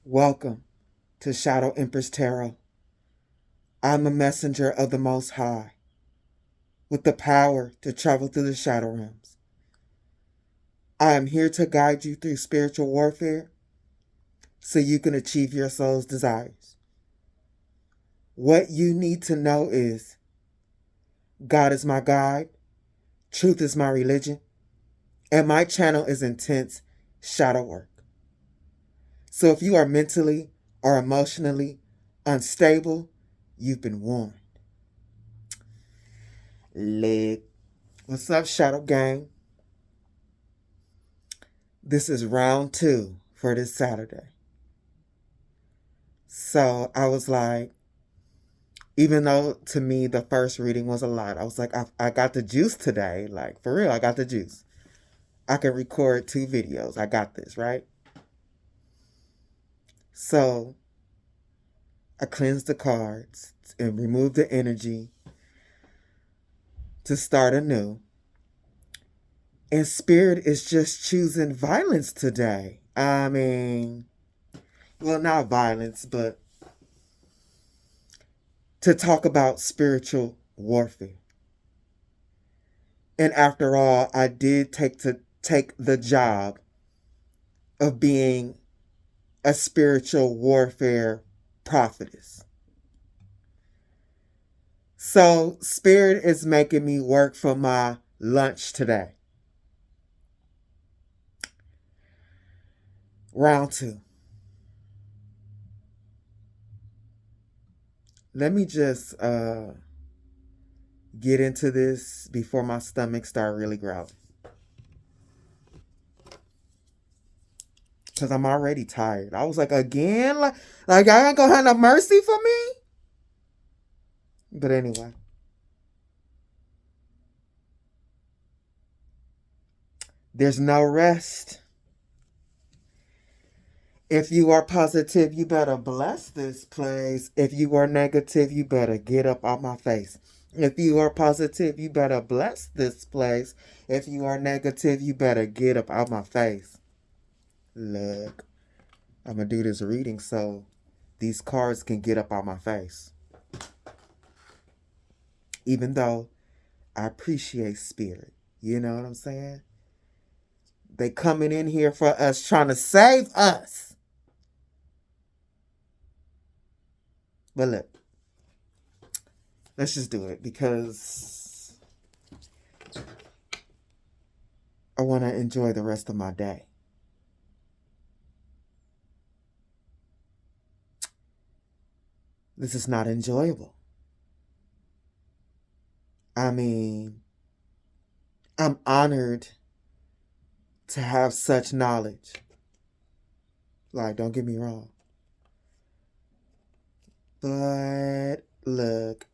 Welcome to Shadow Empress Tarot. I'm a messenger of the Most High with the power to travel through the shadow realms. I am here to guide you through spiritual warfare so you can achieve your soul's desires. What you need to know is God is my guide, truth is my religion, and my channel is intense shadow work. So if you are mentally or emotionally unstable, you've been warned. What's up, Shadow Gang? This is round 2 for this Saturday. So I was like, even though to me the first reading was a lot, I was like, I got the juice today. Like, for real, I got the juice. I can record 2 videos. I got this, right? So I cleansed the cards and removed the energy to start anew. And Spirit is just choosing violence today. I mean, well, not violence, but to talk about spiritual warfare. And after all, I did take the job of being a spiritual warfare prophetess. So Spirit is making me work for my lunch today. Round 2. Let me just get into this before my stomach start really growling. Because I'm already tired. I was like, again? Like I ain't gonna have no mercy for me? But anyway. There's no rest. If you are positive, you better bless this place. If you are negative, you better get up out my face. If you are positive, you better bless this place. If you are negative, you better get up out my face. Look, I'm going to do this reading so these cards can get up out my face. Even though I appreciate Spirit. You know what I'm saying? They coming in here for us, trying to save us. But look, let's just do it because I want to enjoy the rest of my day. This is not enjoyable. I mean, I'm honored to have such knowledge. Like, don't get me wrong. But look,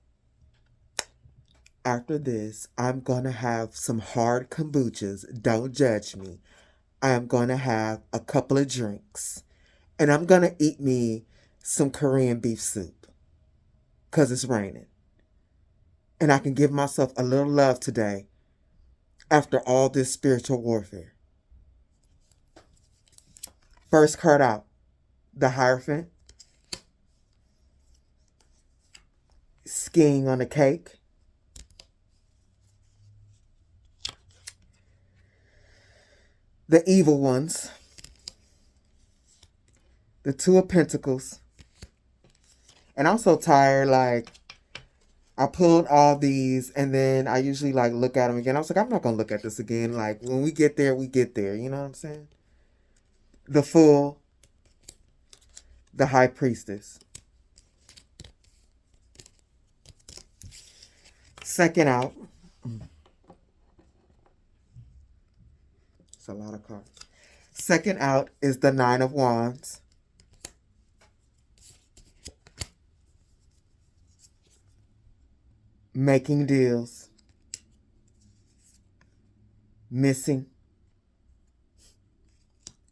after this, I'm going to have some hard kombuchas. Don't judge me. I am going to have a couple of drinks. And I'm going to eat me some Korean beef soup. Because it's raining. And I can give myself a little love today after all this spiritual warfare. First card out, the hierophant. Skiing on a cake. The evil ones. The 2 of Pentacles. And I'm so tired, like, I pulled all these and then I usually like look at them again. I was like, I'm not going to look at this again. Like, when we get there, we get there. You know what I'm saying? The Fool. The High Priestess. Second out. It's a lot of cards. Second out is the 9 of Wands. Making deals. Missing.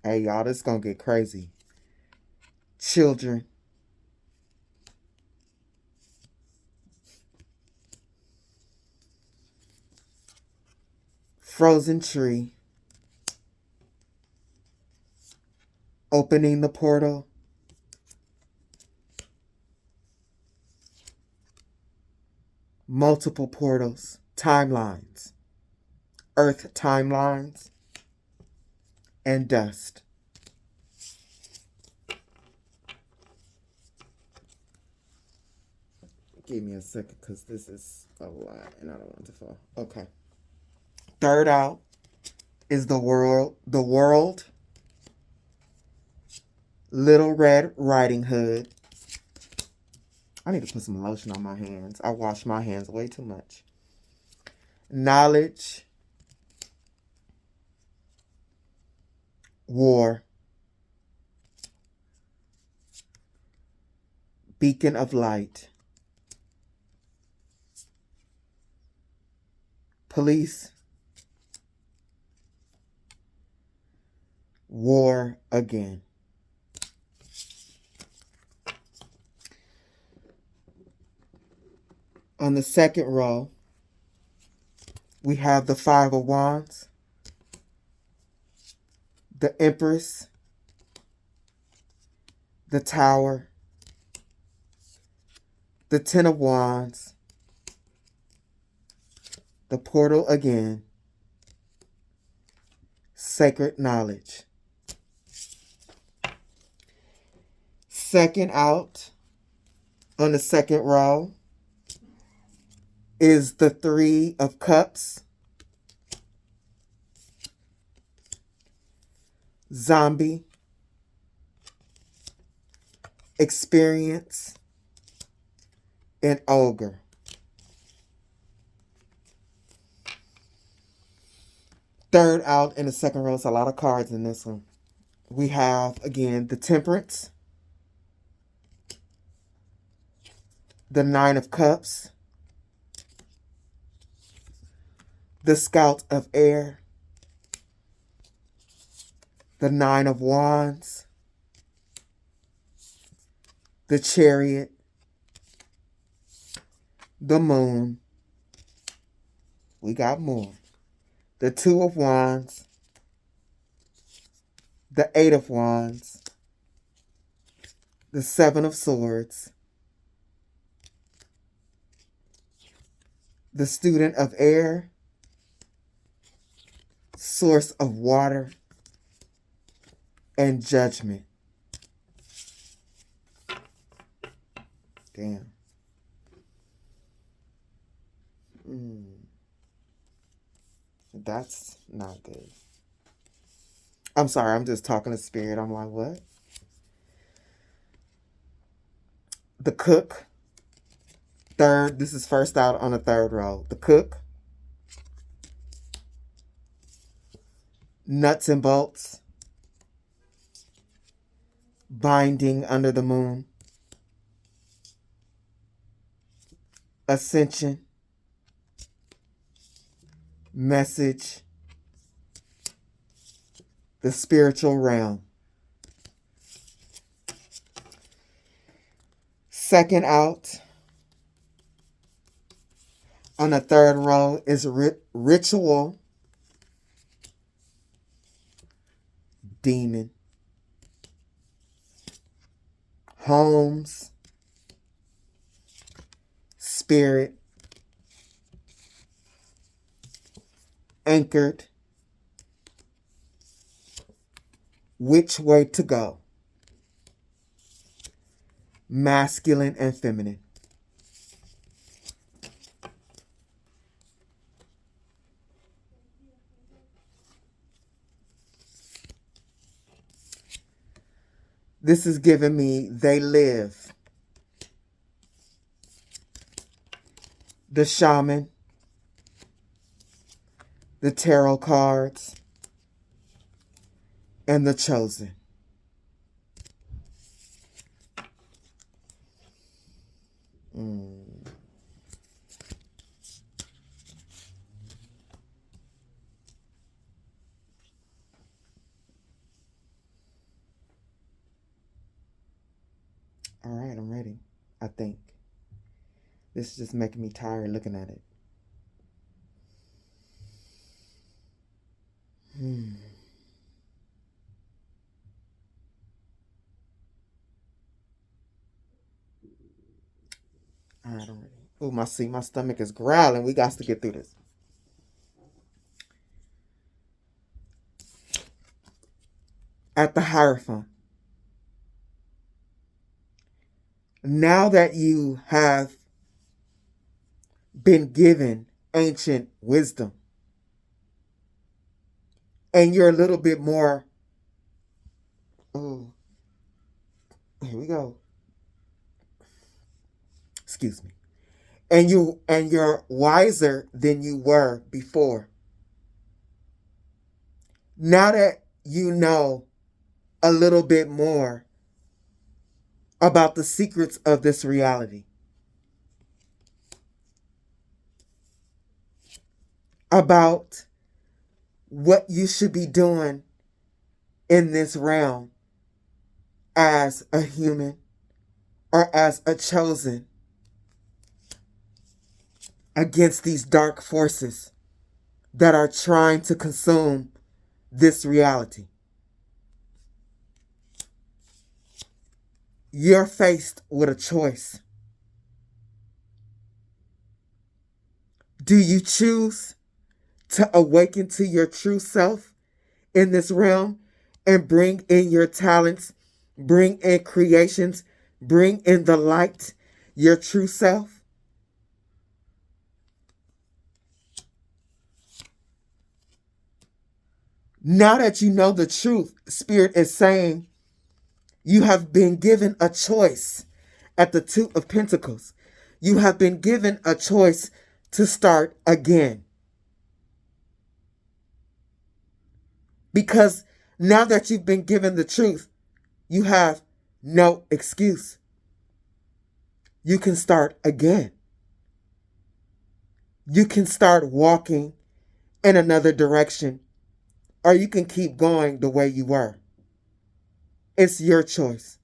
Hey, y'all, this is going to get crazy. Children. Frozen tree. Opening the portal. multiple portals, timelines, earth timelines, and dust. Give me a second because this is a lot and I don't want it to fall. Okay. Third out is the world, Little Red Riding Hood. I need to put some lotion on my hands. I wash my hands way too much. Knowledge, war, beacon of light, police, war again. On the second row, we have the Five of Wands, the Empress, the Tower, the Ten of Wands, the Portal again, Sacred Knowledge. Second out on the second row is the Three of Cups, Zombie, Experience, and Ogre. Third out in the second row, it's a lot of cards in this one. We have, again, the Temperance, the Nine of Cups, the Scout of Air, the Nine of Wands, the Chariot, the Moon. We got more. The Two of Wands, the Eight of Wands, the Seven of Swords, the Student of Air, Source of Water, and Judgment. Damn. That's not good. I'm sorry, I'm just talking to spirit. I'm like, what? The Cook. Third, this is first out on the third row. The Cook. Nuts and Bolts. Binding Under the Moon. Ascension. Message. The Spiritual Realm. Second out on the third row is Ritual, Demon, Homes, Spirit, Anchored, Which Way to Go, Masculine and Feminine. This is giving me They Live, the Shaman, the Tarot cards, and the Chosen. All right, I'm ready, I think. This is just making me tired looking at it. All right, I'm ready. Oh, my stomach is growling. We got to get through this. At the hierophant. Now that you have been given ancient wisdom, and you're a little bit more, oh, here we go. Excuse me. And you're wiser than you were before. Now that you know a little bit more about the secrets of this reality, about what you should be doing in this realm as a human or as a chosen against these dark forces that are trying to consume this reality. You're faced with a choice. Do you choose to awaken to your true self in this realm and bring in your talents, bring in creations, bring in the light, your true self? Now that you know the truth, Spirit is saying you have been given a choice at the Two of Pentacles. You have been given a choice to start again. Because now that you've been given the truth, you have no excuse. You can start again. You can start walking in another direction, or you can keep going the way you were. It's your choice.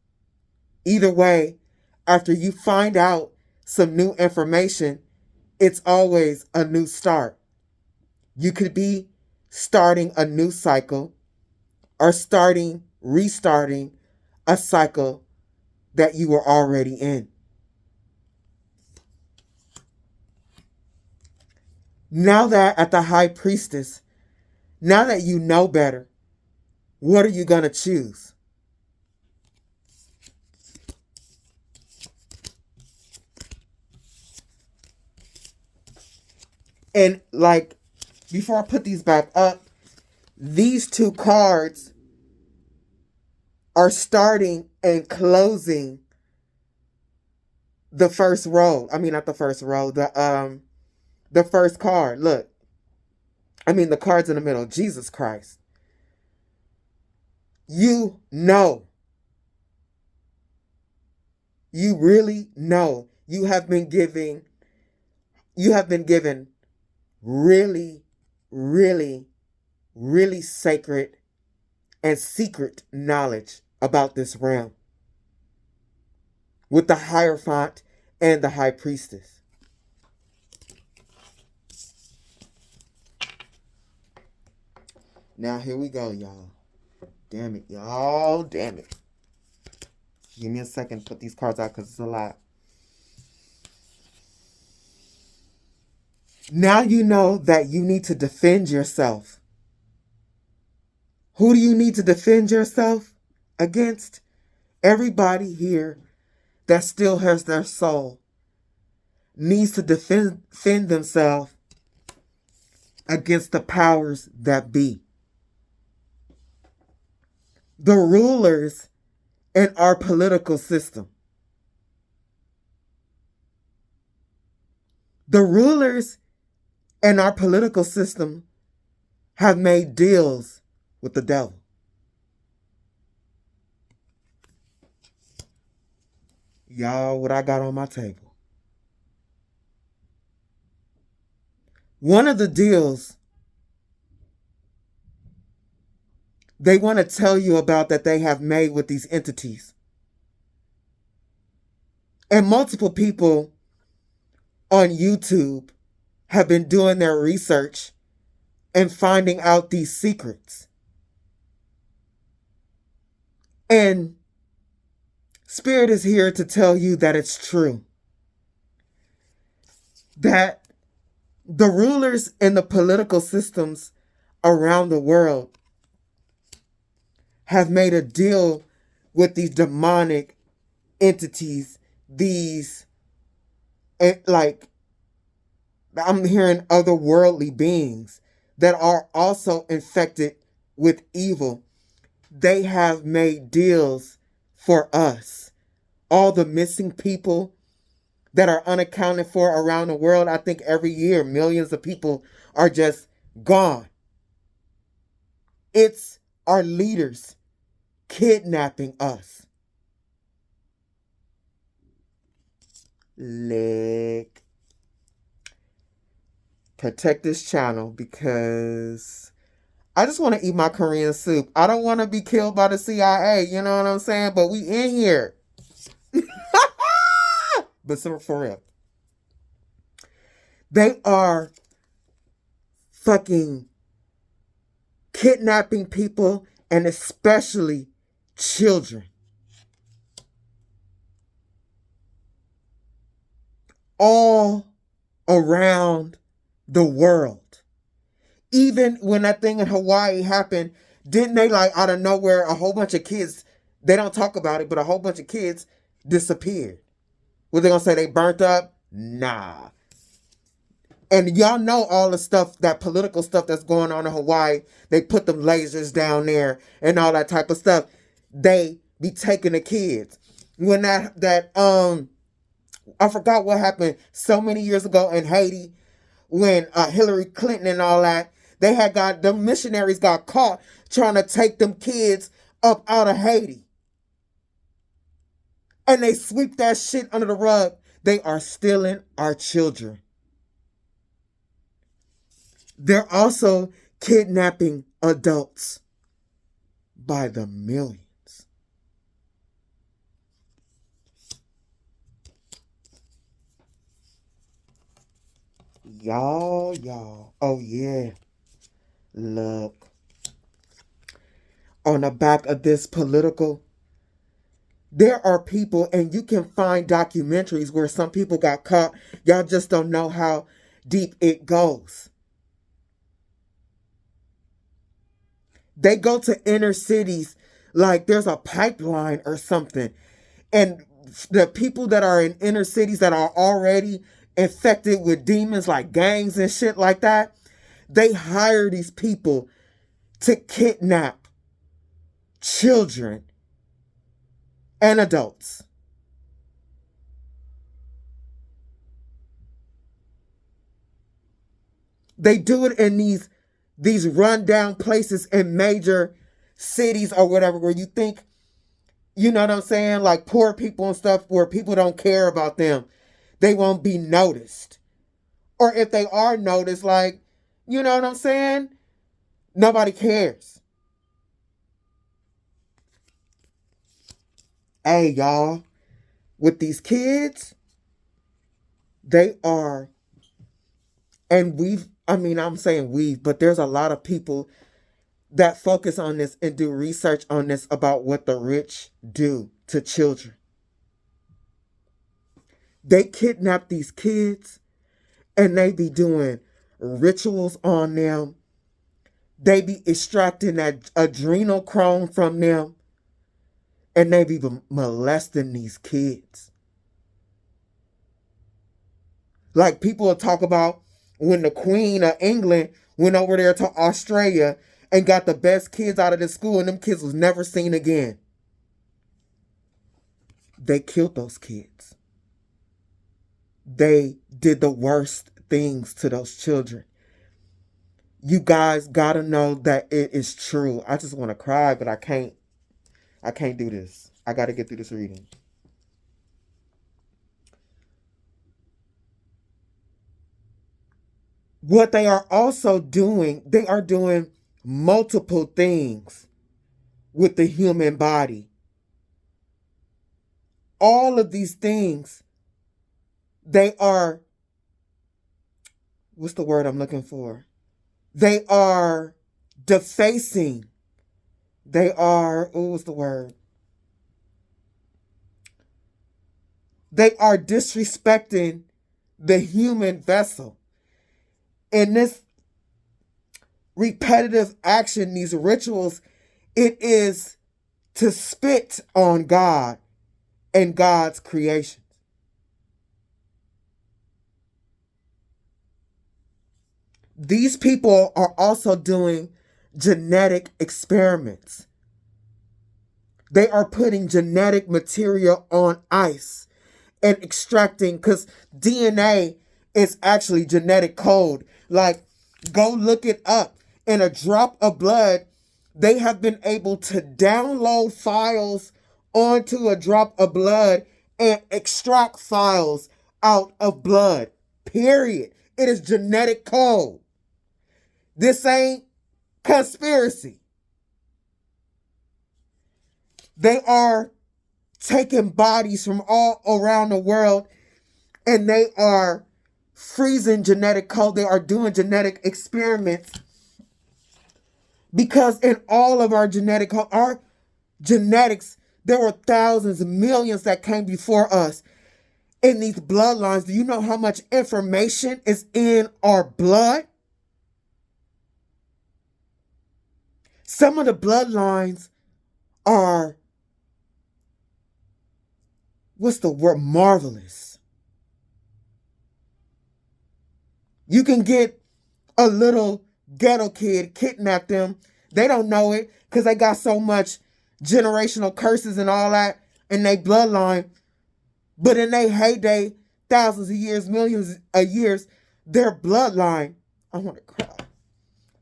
Either way, after you find out some new information, it's always a new start. You could be starting a new cycle or restarting a cycle that you were already in. Now that at the High Priestess, now that you know better, what are you going to choose? And like, before I put these back up, these two cards are starting and closing the first row. I mean, not the first row, the first card. Look, I mean, the cards in the middle. Jesus Christ. You know. You really know. You have been given really, really, really sacred and secret knowledge about this realm with the hierophant and the High Priestess. Now here we go, y'all. Damn it, y'all. Damn it. Give me a second to put these cards out because it's a lot. Now you know that you need to defend yourself. Who do you need to defend yourself against? Everybody here that still has their soul needs to defend themselves against the powers that be. The rulers in our political system. The rulers in our political system have made deals with the devil. Y'all, what I got on my table. One of the deals they want to tell you about that they have made with these entities. And multiple people on YouTube have been doing their research and finding out these secrets. And Spirit is here to tell you that it's true. that the rulers and the political systems around the world have made a deal with these demonic entities, these, like, I'm hearing otherworldly beings that are also infected with evil. They have made deals for us. All the missing people that are unaccounted for around the world. I think every year millions of people are just gone. It's our leaders kidnapping us. Lick. Protect this channel because I just want to eat my Korean soup. I don't want to be killed by the CIA, you know what I'm saying? But we in here. But for real. They are fucking kidnapping people, and especially children. All around the world. Even when that thing in Hawaii happened, didn't they, like, out of nowhere, a whole bunch of kids, they don't talk about it, but a whole bunch of kids disappeared. What they gonna say, they burnt up? Nah. And y'all know all the stuff, that political stuff that's going on in Hawaii. They put them lasers down there and all that type of stuff. They be taking the kids. When I forgot what happened so many years ago in Haiti, when Hillary Clinton and all that, the missionaries got caught trying to take them kids up out of Haiti. And they sweep that shit under the rug. They are stealing our children. They're also kidnapping adults by the millions. Y'all. Oh, yeah. Look. On the back of this political, there are people, and you can find documentaries where some people got caught. Y'all just don't know how deep it goes. They go to inner cities like there's a pipeline or something. And the people that are in inner cities that are already infected with demons, like gangs and shit like that, they hire these people to kidnap children and adults. They do it in these rundown places in major cities or whatever, where you think, you know what I'm saying, like poor people and stuff, where people don't care about them. They won't be noticed. Or if they are noticed, like, you know what I'm saying, nobody cares. Hey, y'all, with these kids, they are, and I'm saying but there's a lot of people that focus on this and do research on this about what the rich do to children. They kidnap these kids and they be doing rituals on them. They be extracting that adrenochrome from them. And they be molesting these kids. Like, people will talk about when the Queen of England went over there to Australia and got the best kids out of the school, and them kids was never seen again. They killed those kids. They did the worst things to those children. You guys gotta know that it is true. I just want to cry, but I can't do this. I gotta get through this reading. What they are also doing, they are doing multiple things with the human body. All of these things, they are, what's the word I'm looking for? They are defacing. They are, what's the word? They are disrespecting the human vessel. In this repetitive action, these rituals, it is to spit on God and God's creations. These people are also doing genetic experiments. They are putting genetic material on ice and extracting, because DNA is actually genetic code. Like, go look it up. In a drop of blood, they have been able to download files onto a drop of blood and extract files out of blood. Period. It is genetic code. This ain't conspiracy. They are taking bodies from all around the world and they are freezing genetic code. They are doing genetic experiments because in all of our genetics, there were thousands and millions that came before us in these bloodlines. Do you know how much information is in our blood? Some of the bloodlines are, what's the word? Marvelous. You can get a little ghetto kid, kidnap them. They don't know it because they got so much generational curses and all that in their bloodline. But in their heyday, thousands of years, millions of years, their bloodline, I want to cry,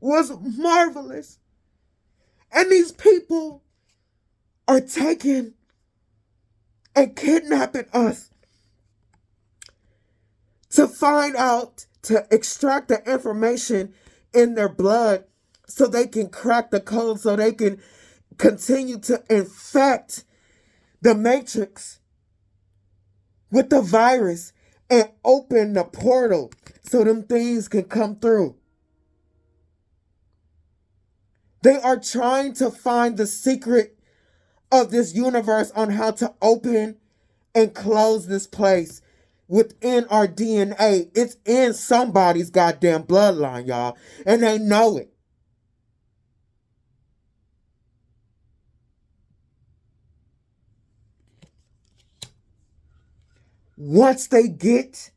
was marvelous. And these people are taking and kidnapping us to find out, to extract the information in their blood so they can crack the code, so they can continue to infect the matrix with the virus and open the portal so them things can come through. They are trying to find the secret of this universe on how to open and close this place within our DNA. It's in somebody's goddamn bloodline, y'all, and they know it. Once they get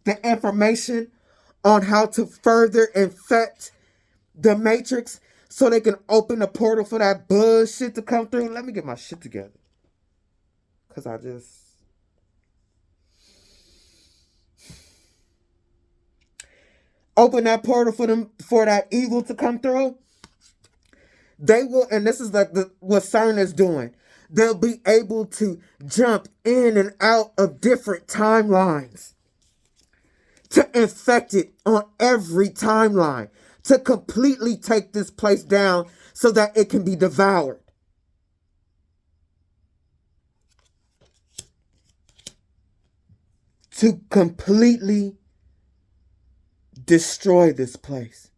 the information on how to further infect the matrix so they can open the portal for that bullshit to come through. Let me get my shit together. Because I just... open that portal for them, for that evil to come through. They will, and this is like what CERN is doing. They'll be able to jump in and out of different timelines to infect it on every timeline, to completely take this place down so that it can be devoured. To completely destroy this place.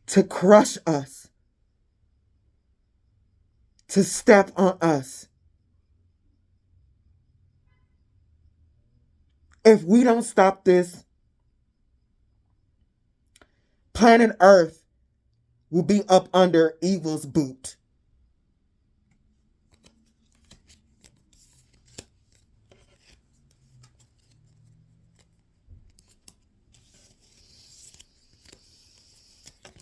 To crush us. To step on us. If we don't stop this, planet Earth will be up under evil's boot.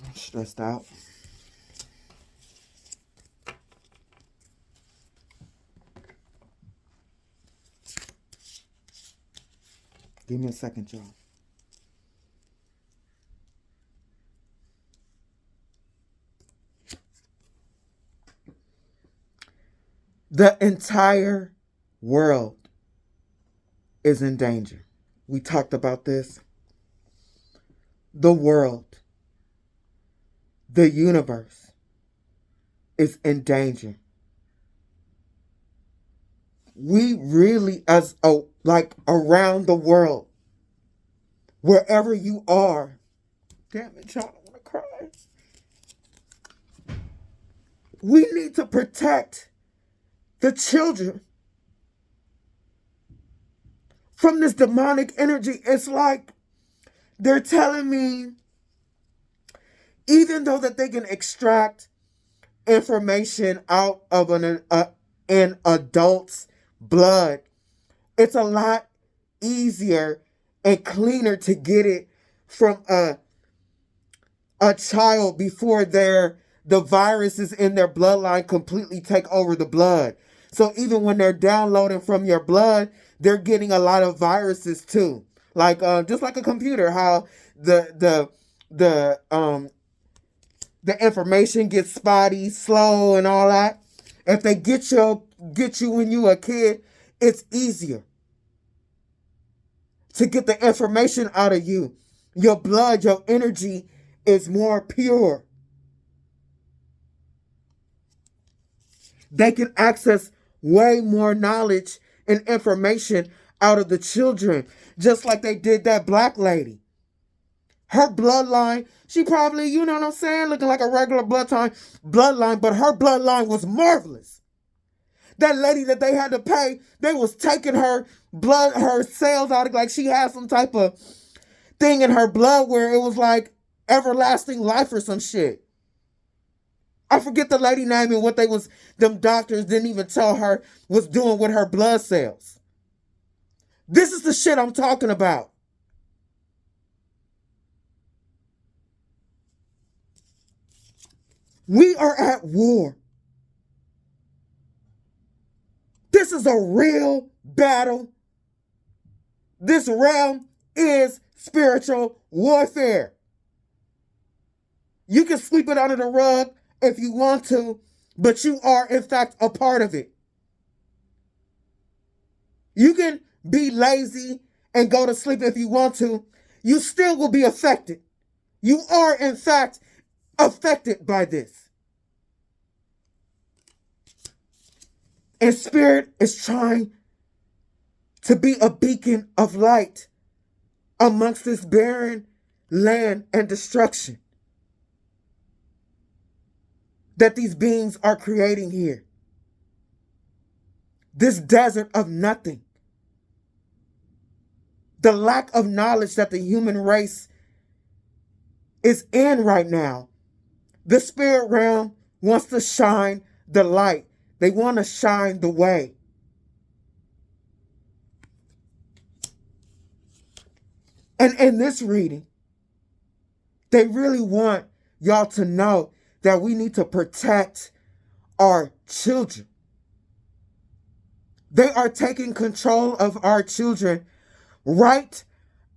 I'm stressed out. Give me a second, y'all. The entire world is in danger. We talked about this. The world, the universe is in danger. We really, as like around the world, wherever you are, damn it, y'all, I want to cry. We need to protect the children. from this demonic energy. It's like they're telling me, even though that they can extract information out of an adult's blood, it's a lot easier and cleaner to get it from a child before the viruses in their bloodline completely take over the blood. So even when they're downloading from your blood, they're getting a lot of viruses too. Like just like a computer, how the information gets spotty, slow, and all that. If they get you when you were a kid, it's easier to get the information out of you. Your blood, your energy is more pure. They can access way more knowledge and information out of the children, just like they did that black lady. Her bloodline, she probably, you know what I'm saying, looking like a regular bloodline, but her bloodline was marvelous. That lady that they had to pay, they was taking her blood, her cells out, like she had some type of thing in her blood where it was like everlasting life or some shit. I forget the lady name and what them doctors didn't even tell her was doing with her blood cells. This is the shit I'm talking about. We are at war. This is a real battle. This realm is spiritual warfare. You can sweep it under the rug if you want to, but you are, in fact, a part of it. You can be lazy and go to sleep if you want to. You still will be affected. You are, in fact, affected by this. And Spirit is trying to be a beacon of light amongst this barren land and destruction that these beings are creating here. This desert of nothing. The lack of knowledge that the human race is in right now. The spirit realm wants to shine the light. They want to shine the way. And in this reading, they really want y'all to know that we need to protect our children. They are taking control of our children right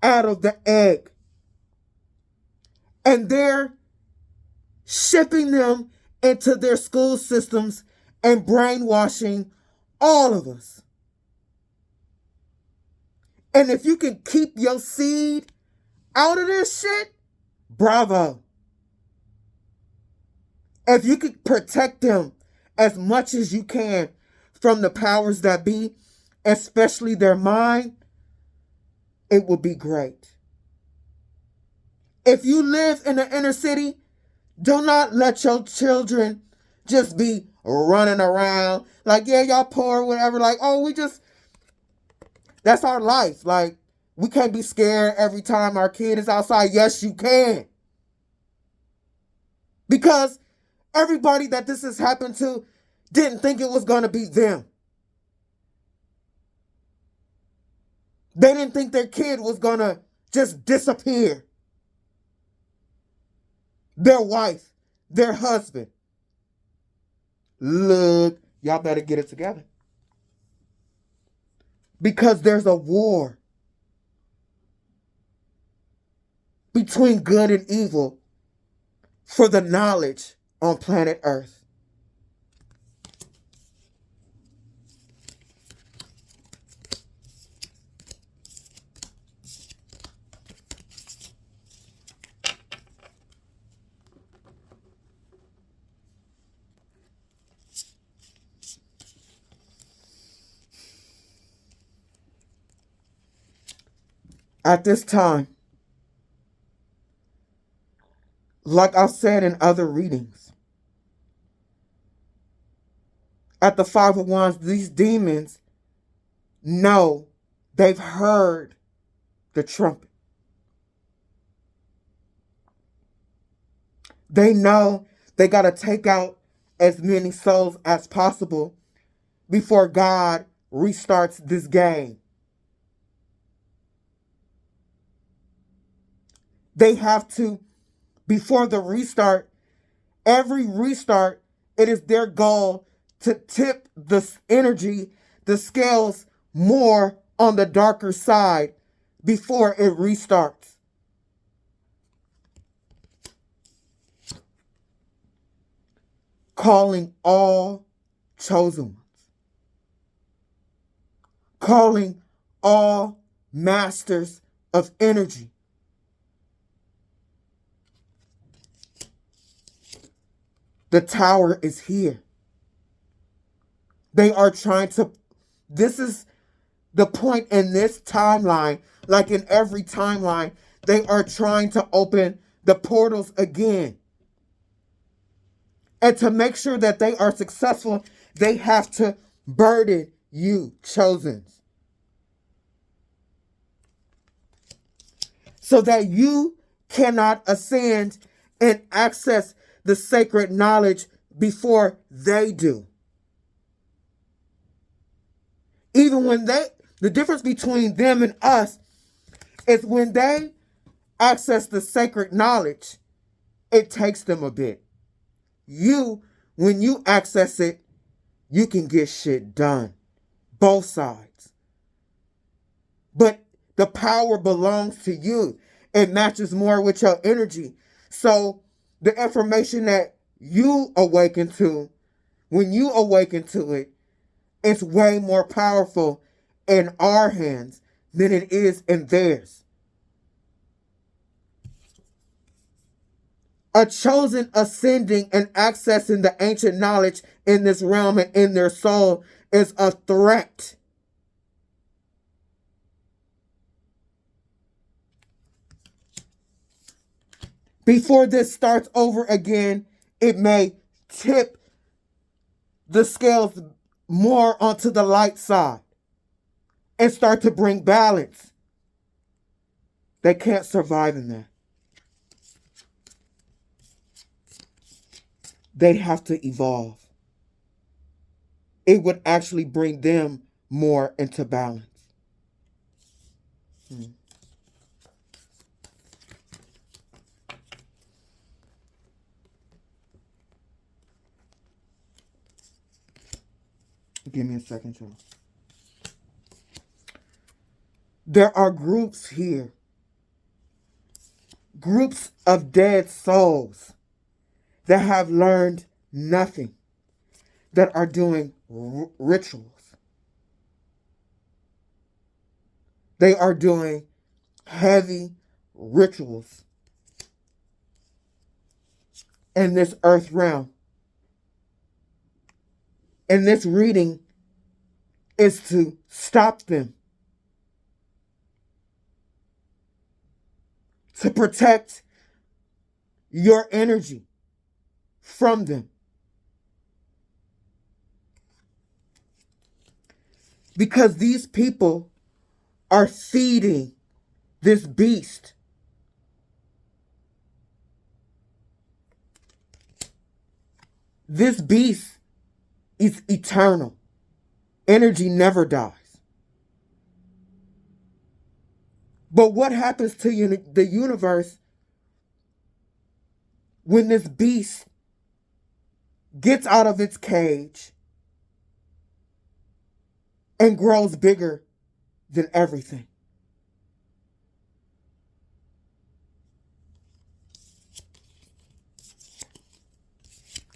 out of the egg. And they're shipping them into their school systems and brainwashing all of us. And if you can keep your seed out of this shit, bravo. If you can protect them as much as you can from the powers that be, especially their mind, it would be great. If you live in the inner city, do not let your children just be running around like, yeah, y'all poor, whatever. Like, oh, that's our life. Like, we can't be scared every time our kid is outside. Yes, you can. Because everybody that this has happened to didn't think it was going to be them. They didn't think their kid was going to just disappear. Their wife, their husband. Look, y'all better get it together. Because there's a war between good and evil for the knowledge on planet Earth. At this time, like I've said in other readings, at the Five of Wands, these demons know They've heard the trumpet. They know they got to take out as many souls as possible before God restarts this game. They have to, before the restart, every restart, it is their goal to tip the energy, the scales more on the darker side before it restarts. Calling all chosen ones. Calling all masters of energy. The tower is here. They are trying to, this is the point in this timeline, like in every timeline, they are trying to open the portals again. And to make sure that they are successful, they have to burden you, chosens. So that you cannot ascend and access the sacred knowledge before they do. Even when the difference between them and us is when they access the sacred knowledge, it takes them a bit. When you access it, you can get shit done. Both sides. But the power belongs to you. It matches more with your energy. So the information that you awaken to, when you awaken to it, it's way more powerful in our hands than it is in theirs. A chosen ascending and accessing the ancient knowledge in this realm and in their soul is a threat. Before this starts over again, it may tip the scales more onto the light side and start to bring balance. They can't survive in that. They'd have to evolve. It would actually bring them more into balance. Give me a second, y'all. There are groups here. Groups of dead souls that have learned nothing, that are doing rituals. They are doing heavy rituals in this earth realm. And this reading is to stop them, to protect your energy from them. Because these people are feeding this beast. This beast is eternal. Energy never dies. But what happens to the universe when this beast gets out of its cage and grows bigger than everything?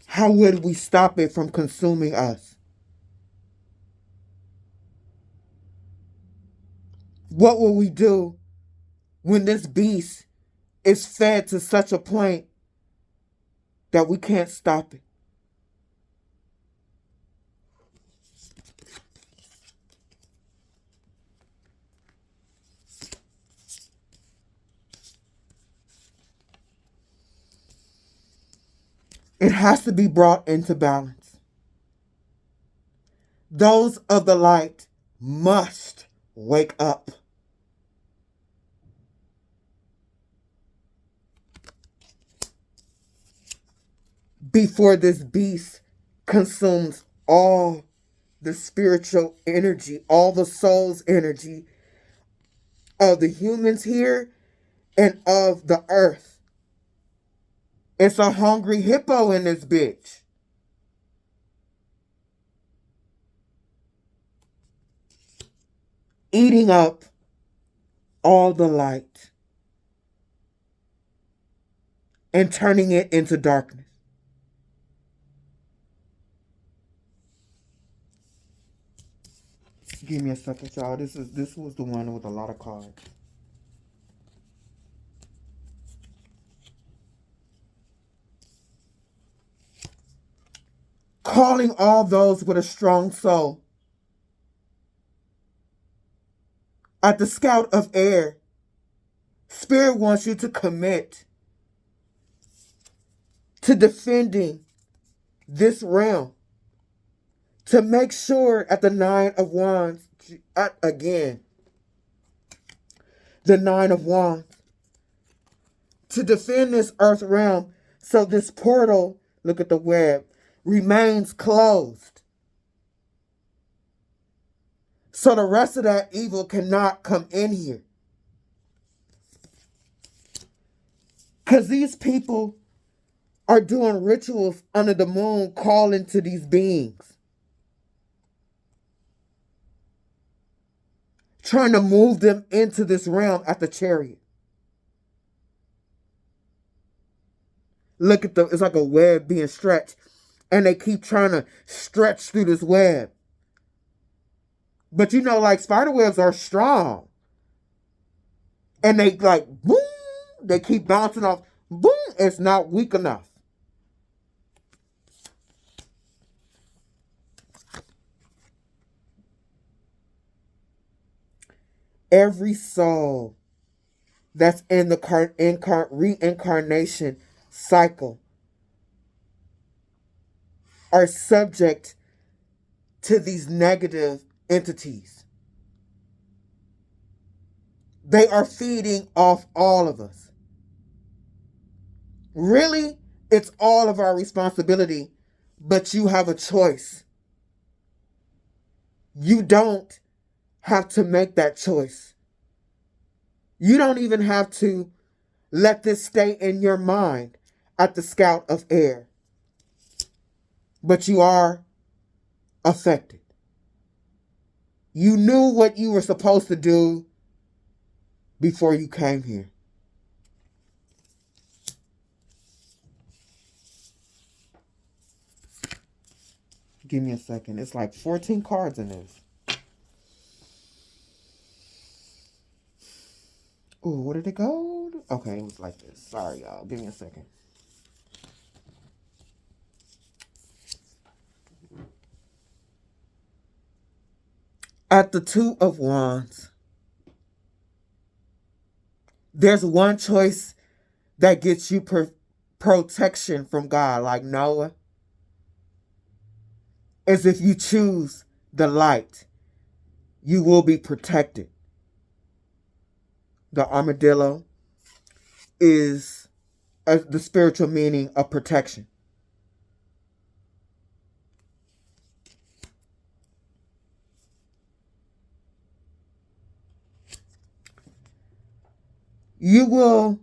How would we stop it from consuming us? What will we do when this beast is fed to such a point that we can't stop it? It has to be brought into balance. Those of the light must Wake up. Before this beast consumes all the spiritual energy, all the soul's energy of the humans here and of the earth. It's a hungry hippo in this bitch. Eating up all the light and turning it into darkness. Give me a second, y'all. This was the one with a lot of cards. Calling all those with a strong soul. At the Scout of Air, Spirit wants you to commit to defending this realm. To make sure at the Nine of Wands, again, the Nine of Wands, to defend this earth realm so this portal, look at the web, remains closed. So the rest of that evil cannot come in here. Because these people are doing rituals under the moon, calling to these beings. Trying to move them into this realm at the Chariot. Look at it's like a web being stretched. And they keep trying to stretch through this web. But you know, like spider webs are strong. And they like, boom, they keep bouncing off. Boom, it's not weak enough. Every soul that's in the reincarnation cycle are subject to these negative entities. They are feeding off all of us. Really, it's all of our responsibility, but you have a choice. You don't have to make that choice. You don't even have to let this stay in your mind at the Scout of Air. But you are affected. You knew what you were supposed to do before you came here. Give me a second. It's like 14 cards in this. Ooh, where did it go? Okay, it was like this. Sorry, y'all. Give me a second. At the Two of Wands, there's one choice that gets you protection from God, like Noah, is if you choose the light, you will be protected. The armadillo is the spiritual meaning of protection. You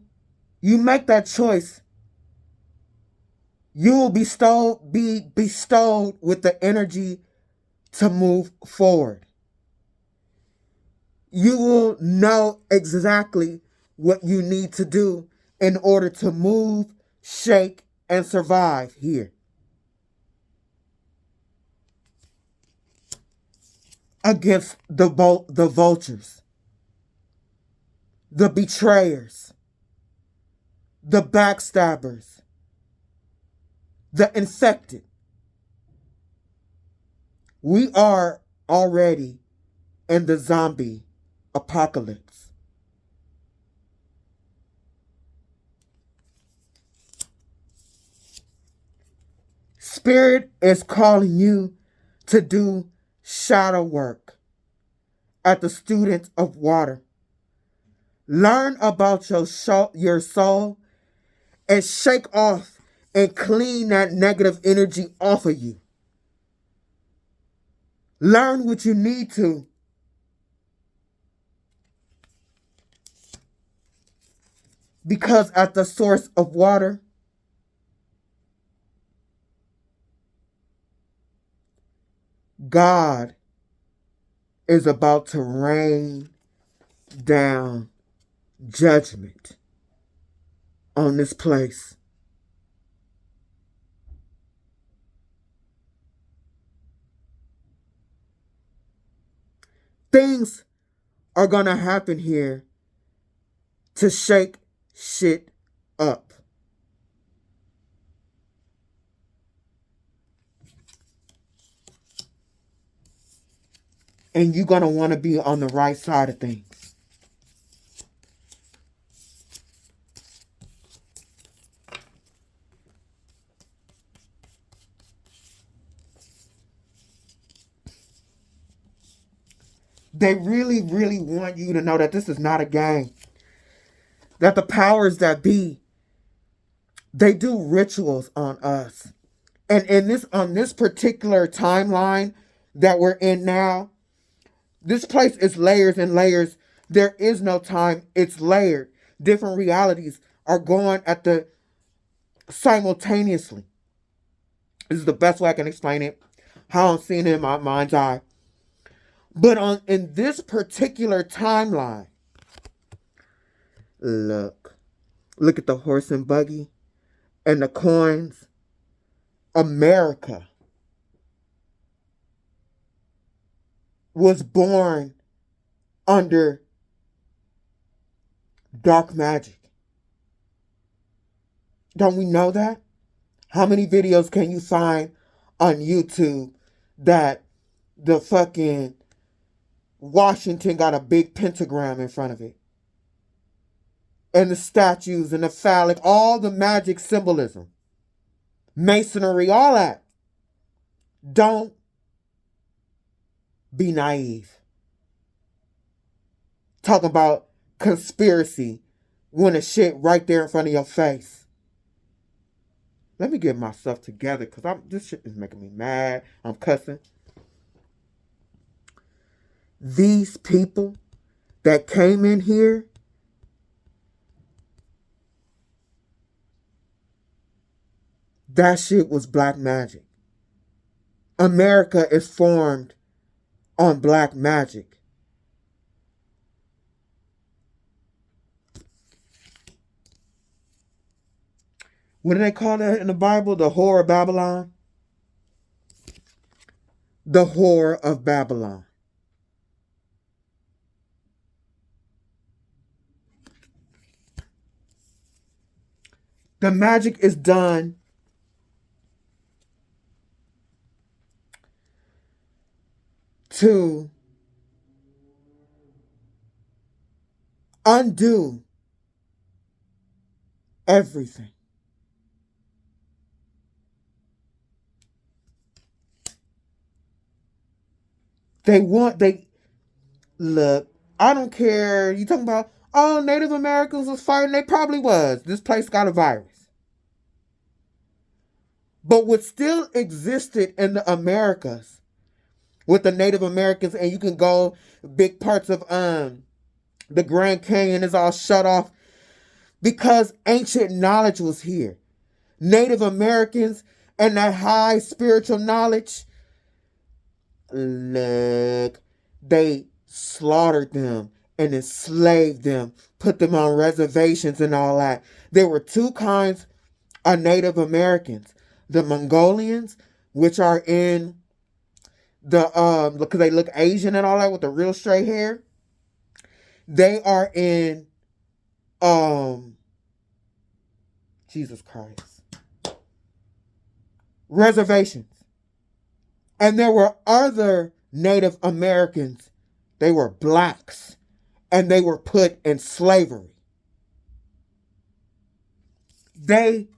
make that choice. You will be bestowed with the energy to move forward. You will know exactly what you need to do in order to move, shake, and survive here. Against the vultures, the betrayers, the backstabbers, the infected. We are already in the zombie apocalypse. Spirit is calling you to do shadow work at the student of water. Learn about your soul and shake off and clean that negative energy off of you. Learn what you need to. Because at the source of water, God is about to rain down judgment on this place. Things are going to happen here to shake shit up. And you're going to want to be on the right side of things. They really, really want you to know that this is not a game. That the powers that be, they do rituals on us. And on this particular timeline that we're in now, this place is layers and layers. There is no time. It's layered. Different realities are going at the simultaneously. This is the best way I can explain it. How I'm seeing it in my mind's eye. But in this particular timeline, look at the horse and buggy and the coins. America was born under dark magic. Don't we know that? How many videos can you find on YouTube that the fucking Washington got a big pentagram in front of it? And the statues and the phallic, all the magic symbolism, masonry, all that. Don't be naive. Talking about conspiracy when the shit right there in front of your face. Let me get myself together because this shit is making me mad. I'm cussing. These people that came in here, that shit was black magic. America is formed on black magic. What do they call that in the Bible? The whore of Babylon? The whore of Babylon. The magic is done to undo everything. Look, I don't care. You talking about, oh, Native Americans was fighting? They probably was. This place got a virus. But what still existed in the Americas with the Native Americans, and you can go big parts of the Grand Canyon is all shut off because ancient knowledge was here. Native Americans and that high spiritual knowledge, look, they slaughtered them and enslaved them, put them on reservations and all that. There were two kinds of Native Americans. The Mongolians, which are in the because they look Asian and all that with the real straight hair. They are in Jesus Christ, reservations. And there were other Native Americans. They were blacks and they were put in slavery. They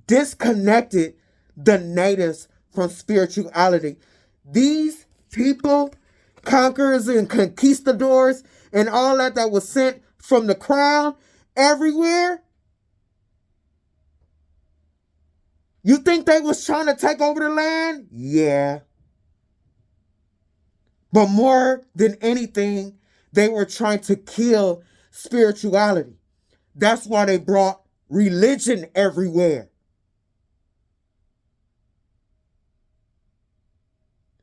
disconnected the natives from spirituality. These people conquerors and conquistadors and all that was sent from the crown everywhere. You think they was trying to take over the land? Yeah. But more than anything, they were trying to kill spirituality. That's why they brought religion everywhere.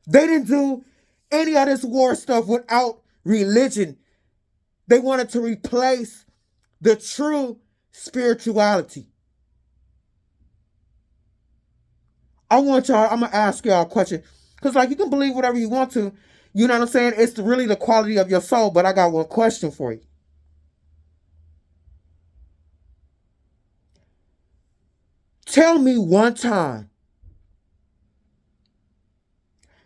They didn't do any of this war stuff without religion. They wanted to replace the true spirituality. I'm going to ask y'all a question. Because, like, you can believe whatever you want to. You know what I'm saying? It's really the quality of your soul. But I got one question for you. Tell me one time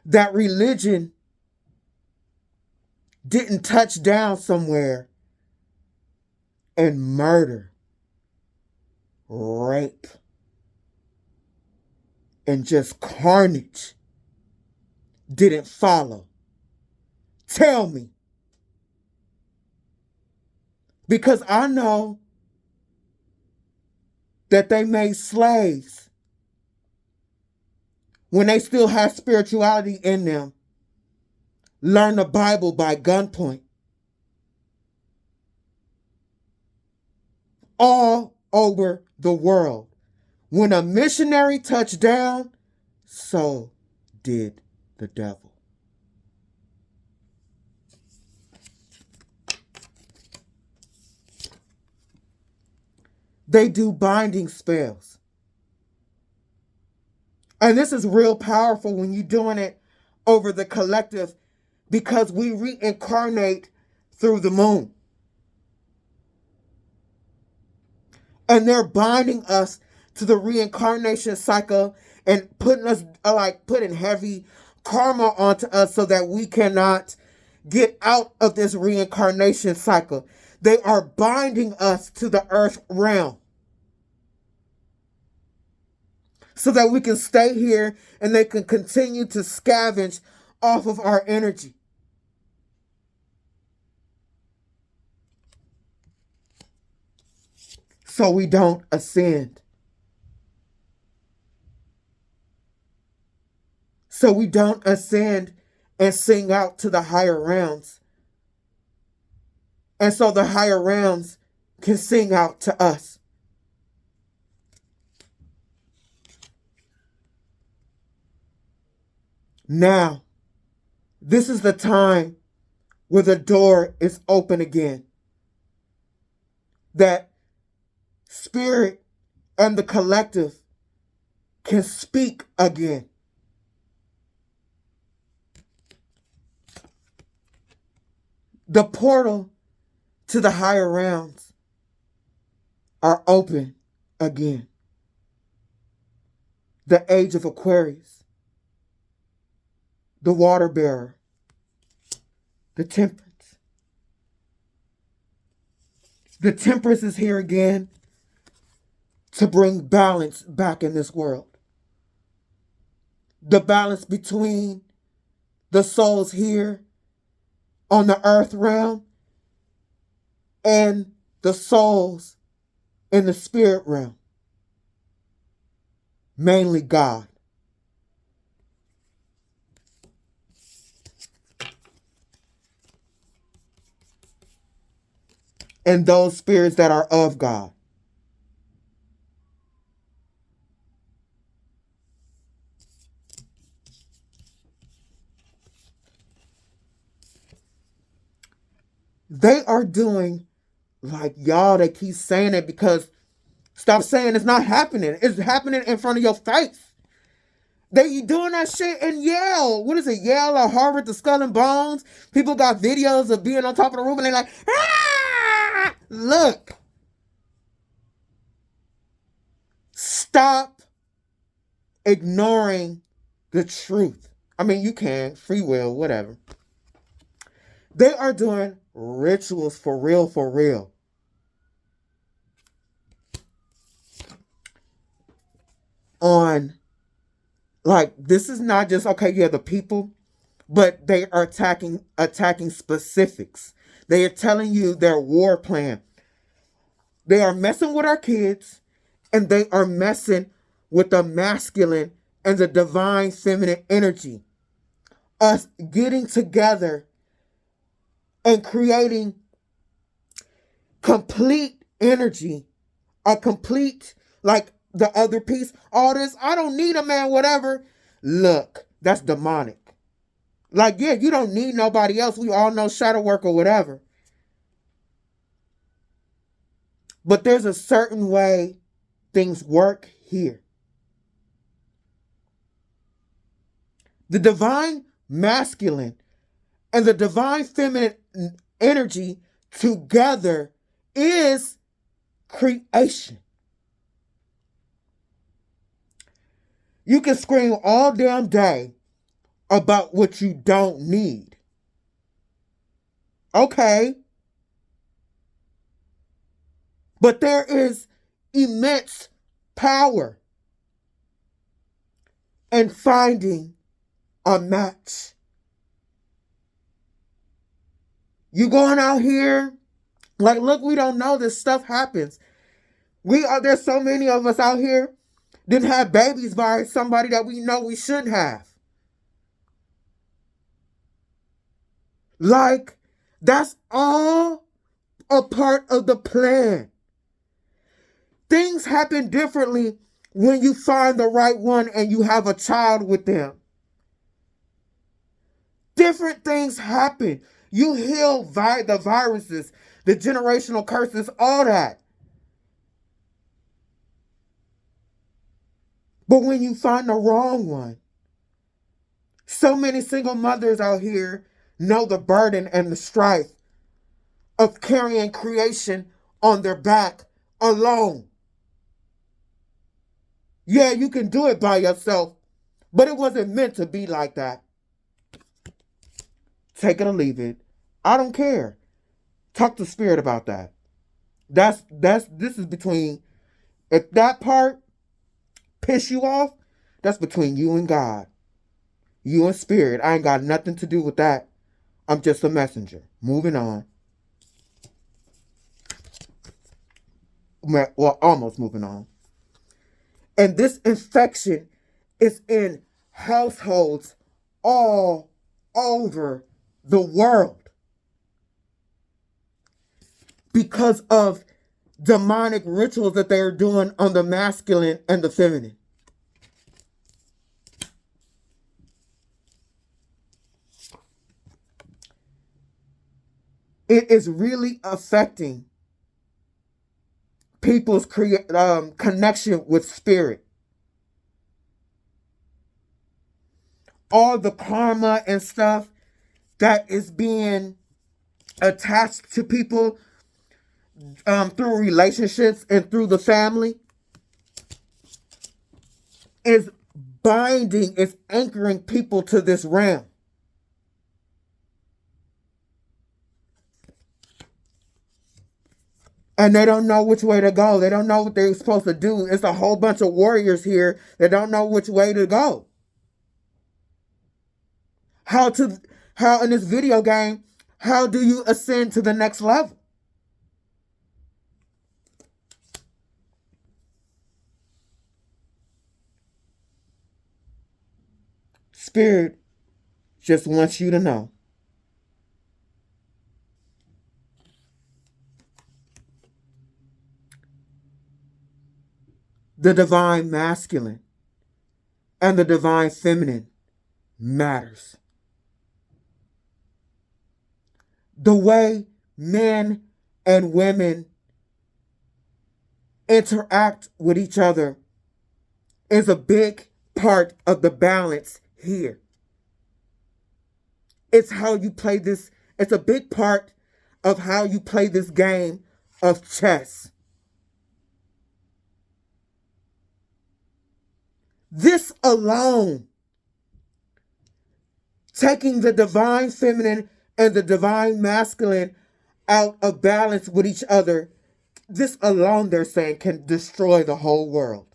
that religion didn't touch down somewhere and murder, rape, and just carnage didn't follow. Tell me. Because I know that they made slaves when they still had spirituality in them. Learn the Bible by gunpoint. All over the world. When a missionary touched down, so did the devil. They do binding spells. And this is real powerful when you're doing it over the collective, because we reincarnate through the moon. And they're binding us to the reincarnation cycle and putting heavy karma onto us so that we cannot get out of this reincarnation cycle. They are binding us to the earth realm so that we can stay here and they can continue to scavenge off of our energy. So we don't ascend. So we don't ascend and sing out to the higher realms. And so the higher realms can sing out to us. Now, this is the time where the door is open again. That spirit and the collective can speak again. The portal to the higher realms are open again. The age of Aquarius, the water bearer, the temperance. The temperance is here again to bring balance back in this world. The balance between the souls here on the earth realm and the souls in the spirit realm. Mainly God. And those spirits that are of God. They are doing, like, y'all, they keep saying it because stop saying it's not happening. It's happening in front of your face. They doing that shit in Yale. What is it, Yale or Harvard, the Skull and Bones? People got videos of being on top of the roof and they're like, ah! Look. Stop ignoring the truth. I mean, you can, free will, whatever. They are doing rituals for real, for real. On, like, this is not just, okay, yeah, the people but they are attacking specifics. They are telling you their war plan. They are messing with our kids, and they are messing with the masculine and the divine feminine energy. Us getting together and creating complete energy, a complete, like the other piece, all this, I don't need a man, whatever. Look, that's demonic. Like, yeah, you don't need nobody else. We all know shadow work or whatever. But there's a certain way things work here. The divine masculine and the divine feminine energy together is creation. You can scream all damn day about what you don't need. Okay. But there is immense power in finding a match. You going out here, like, look, we don't know this stuff happens. There's so many of us out here didn't have babies by somebody that we know we shouldn't have. Like, that's all a part of the plan. Things happen differently when you find the right one and you have a child with them. Different things happen. You heal the viruses, the generational curses, all that. But when you find the wrong one, so many single mothers out here know the burden and the strife of carrying creation on their back alone. Yeah, you can do it by yourself, but it wasn't meant to be like that. Take it or leave it. I don't care. Talk to spirit about that. This is between, if that part piss you off, that's between you and God. You and spirit. I ain't got nothing to do with that. I'm just a messenger. Moving on. Well, almost moving on. And this infection is in households all over the world because of demonic rituals that they are doing on the masculine and the feminine. It is really affecting people's connection with spirit. All the karma and stuff that is being attached to people through relationships and through the family is binding, is anchoring people to this realm. And they don't know which way to go. They don't know what they're supposed to do. It's a whole bunch of warriors here that don't know which way to go. How in this video game, how do you ascend to the next level? Spirit just wants you to know. The divine masculine and the divine feminine matters. The way men and women interact with each other is a big part of the balance here. It's how you play this. It's a big part of how you play this game of chess. This alone, taking the divine feminine and the divine masculine out of balance with each other, this alone, they're saying, can destroy the whole world.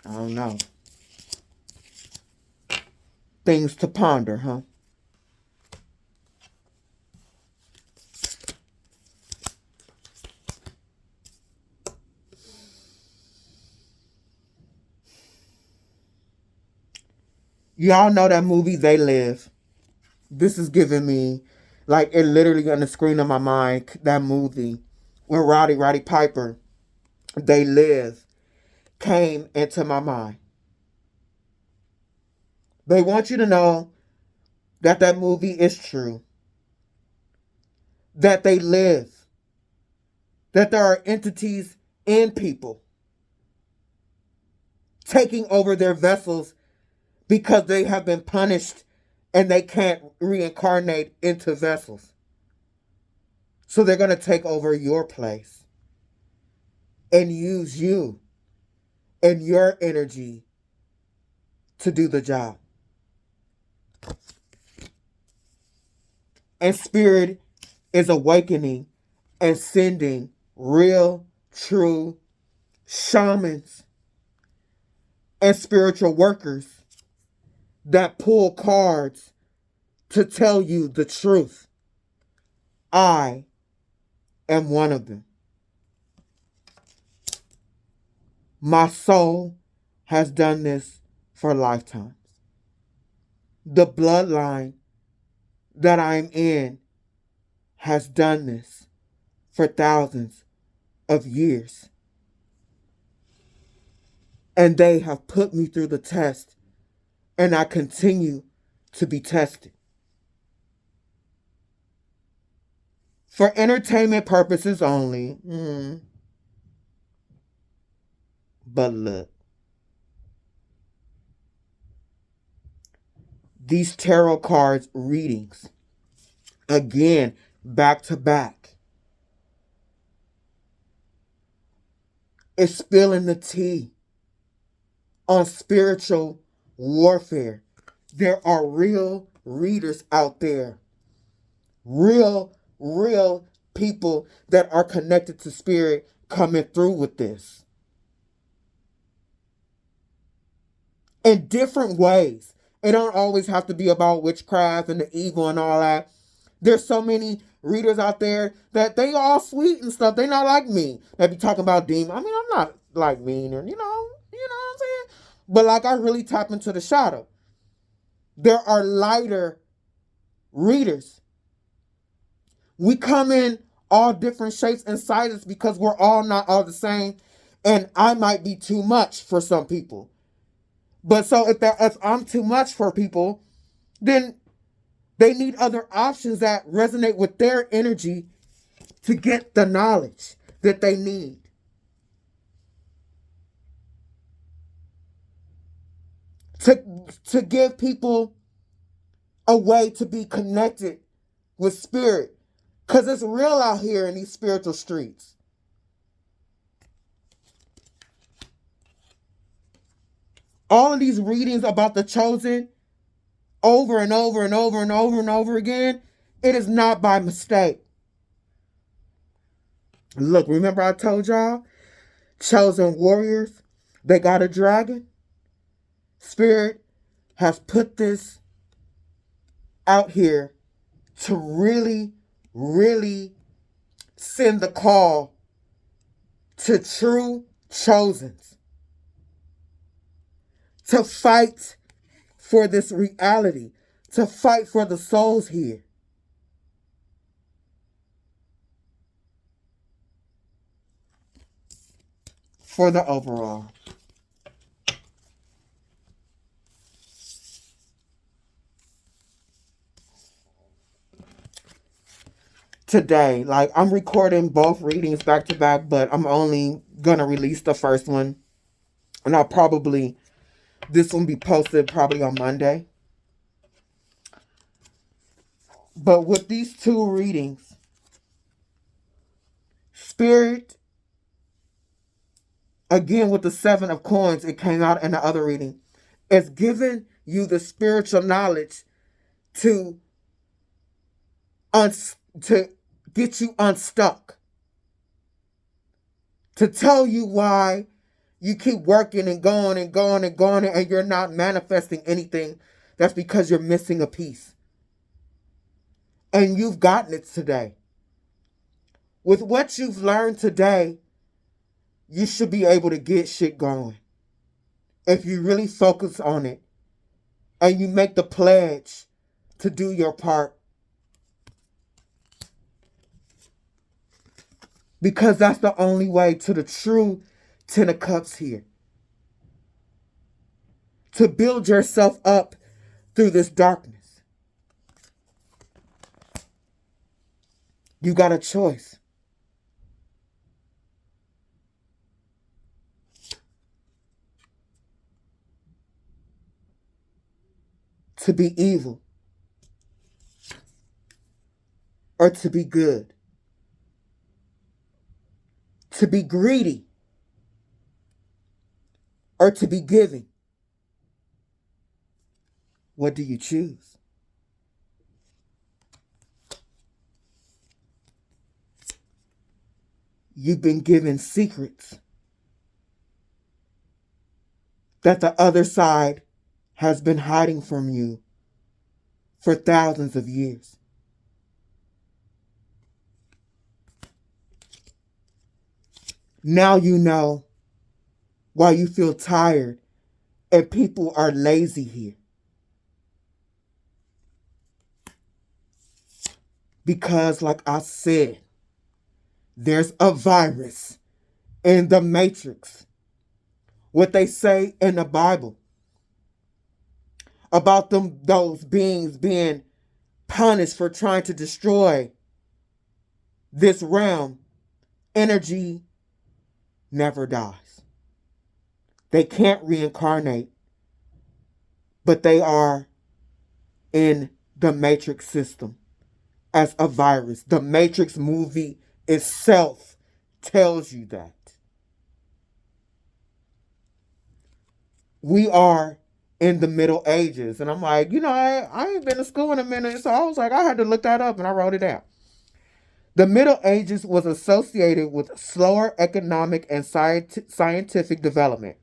I don't know. Things to ponder, huh? Y'all know that movie They Live. This is giving me, like, it literally on the screen of my mind, that movie when Roddy Piper, They Live, came into my mind. They want you to know that that movie is true. That they live. That there are entities in people taking over their vessels because they have been punished and they can't reincarnate into vessels. So they're going to take over your place and use you and your energy to do the job. And spirit is awakening and sending real, true shamans and spiritual workers that pull cards to tell you the truth. I am one of them. My soul has done this for lifetimes. The bloodline that I'm in has done this for thousands of years. And they have put me through the test, and I continue to be tested. For entertainment purposes only. But look, these tarot cards readings, again, back to back, is spilling the tea on spiritual warfare. There are real readers out there. Real people that are connected to spirit coming through with this. In different ways. It don't always have to be about witchcraft and the evil and all that. There's so many readers out there that they all sweet and stuff. They not like me. They be talking about demons. I mean, I'm not like mean or, you know what I'm saying? But like I really tap into the shadow. There are lighter readers. We come in all different shapes and sizes because we're all not all the same. And I might be too much for some people. But so if I'm too much for people, then they need other options that resonate with their energy to get the knowledge that they need. To give people a way to be connected with spirit. Because it's real out here in these spiritual streets. All of these readings about the chosen, over and over and over and over and over again, it is not by mistake. Look, remember I told y'all, chosen warriors, they got a dragon. Spirit has put this out here to really send the call to true chosens to fight for this reality, to fight for the souls here. For the overall. Today, like I'm recording both readings back to back, but I'm only gonna release the first one. And this one be posted probably on Monday. But with these two readings, Spirit, again with the 7 of coins, it came out in the other reading, is giving you the spiritual knowledge to get you unstuck. To tell you why you keep working and going and going and going, and you're not manifesting anything, that's because you're missing a piece. And you've gotten it today. With what you've learned today, you should be able to get shit going. If you really focus on it and you make the pledge to do your part. Because that's the only way to the true Ten of Cups here. To build yourself up through this darkness. You got a choice. To be evil. Or to be good. To be greedy. Or to be giving. What do you choose? You've been given secrets that the other side has been hiding from you for thousands of years. Now you know why you feel tired and people are lazy here. Because, like I said, there's a virus in the matrix. What they say in the Bible about those beings being punished for trying to destroy this realm, energy never dies. They can't reincarnate, but they are in the matrix system as a virus. The Matrix movie itself tells you that. We are in the Middle Ages. And I'm like, I ain't been to school in a minute. So I was like, I had to look that up and I wrote it down. The Middle Ages was associated with slower economic and scientific development,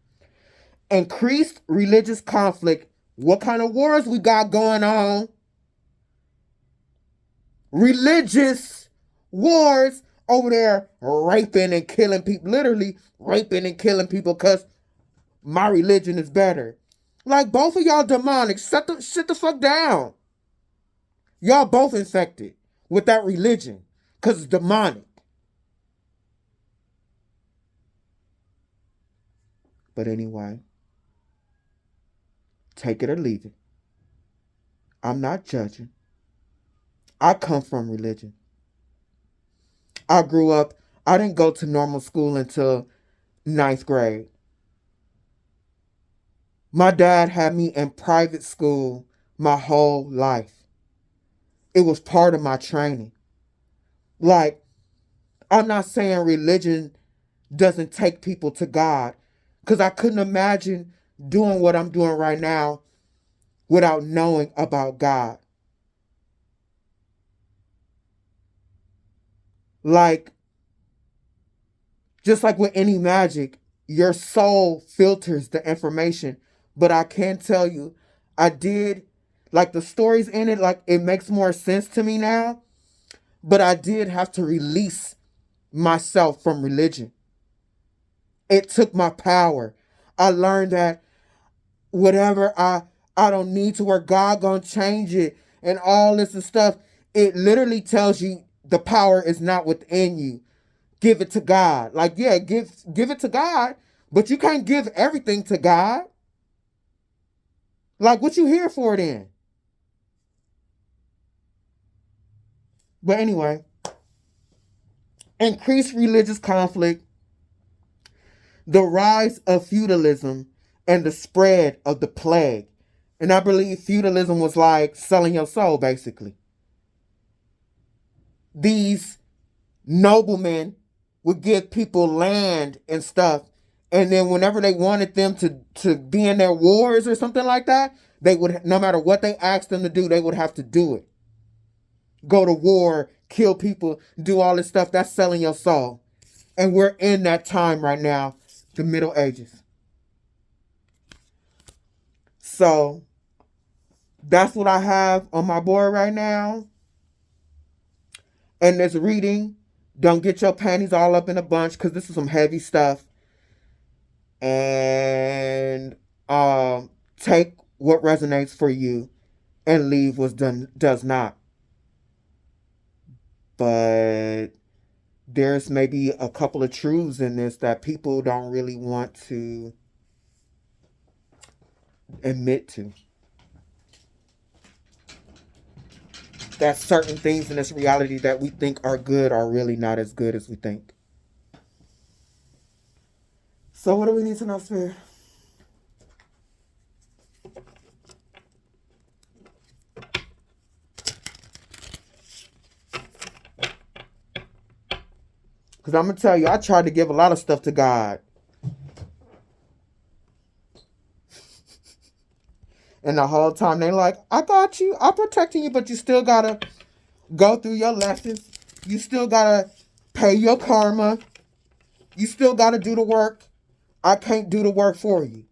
increased religious conflict. What kind of wars we got going on? Religious wars over there, raping and killing people, literally raping and killing people because my religion is better. Like, both of y'all demonic. Sit the fuck down. Y'all both infected with that religion because it's demonic. But anyway, take it or leave it. I'm not judging. I come from religion. I grew up, I didn't go to normal school until 9th grade. My dad had me in private school my whole life. It was part of my training. Like, I'm not saying religion doesn't take people to God, because I couldn't imagine doing what I'm doing right now without knowing about God. Like, just like with any magic, your soul filters the information. But I can tell you, I did, like, the stories in it, like, it makes more sense to me now. But I did have to release myself from religion. It took my power. I learned that whatever I don't need to work, God gonna change it and all this and stuff. It literally tells you the power is not within you. Give it to God. Like, yeah, give it to God, but you can't give everything to God. Like, what you here for then? But anyway, increased religious conflict, the rise of feudalism, and the spread of the plague. And I believe feudalism was like selling your soul, basically. These noblemen would give people land and stuff, and then whenever they wanted them to be in their wars or something like that, they would, no matter what they asked them to do, they would have to do it. Go to war, kill people, do all this stuff. That's selling your soul. And we're in that time right now. the Middle Ages. So that's what I have on my board right now. And this reading, don't get your panties all up in a bunch because this is some heavy stuff. And take what resonates for you and leave what does not. But there's maybe a couple of truths in this that people don't really want to admit to. That certain things in this reality that we think are good are really not as good as we think. So what do we need to know, Spirit? Because I'm going to tell you, I tried to give a lot of stuff to God. And the whole time they like, I got you, I'm protecting you, but you still got to go through your lessons. You still got to pay your karma. You still got to do the work. I can't do the work for you.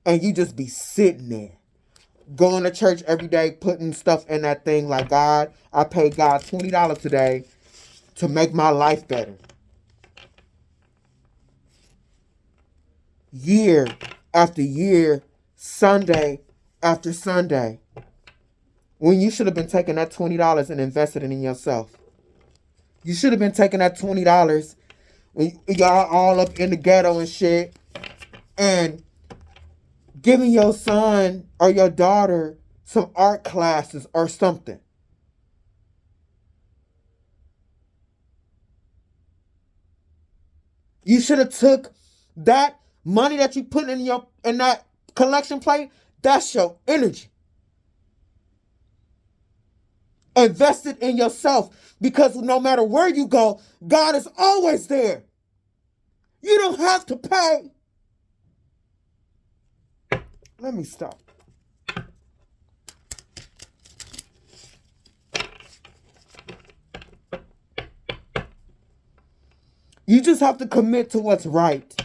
And you just be sitting there, going to church every day, putting stuff in that thing like, God, I paid God $20 today to make my life better. Year after year, Sunday after Sunday, when you should have been taking that $20 and invested it in yourself. You should have been taking that $20 when y'all all up in the ghetto and shit and giving your son or your daughter some art classes or something. You should have took that money that you put in that collection plate. That's your energy. Invest it in yourself, because no matter where you go, God is always there. You don't have to pay. Let me stop. You just have to commit to what's right.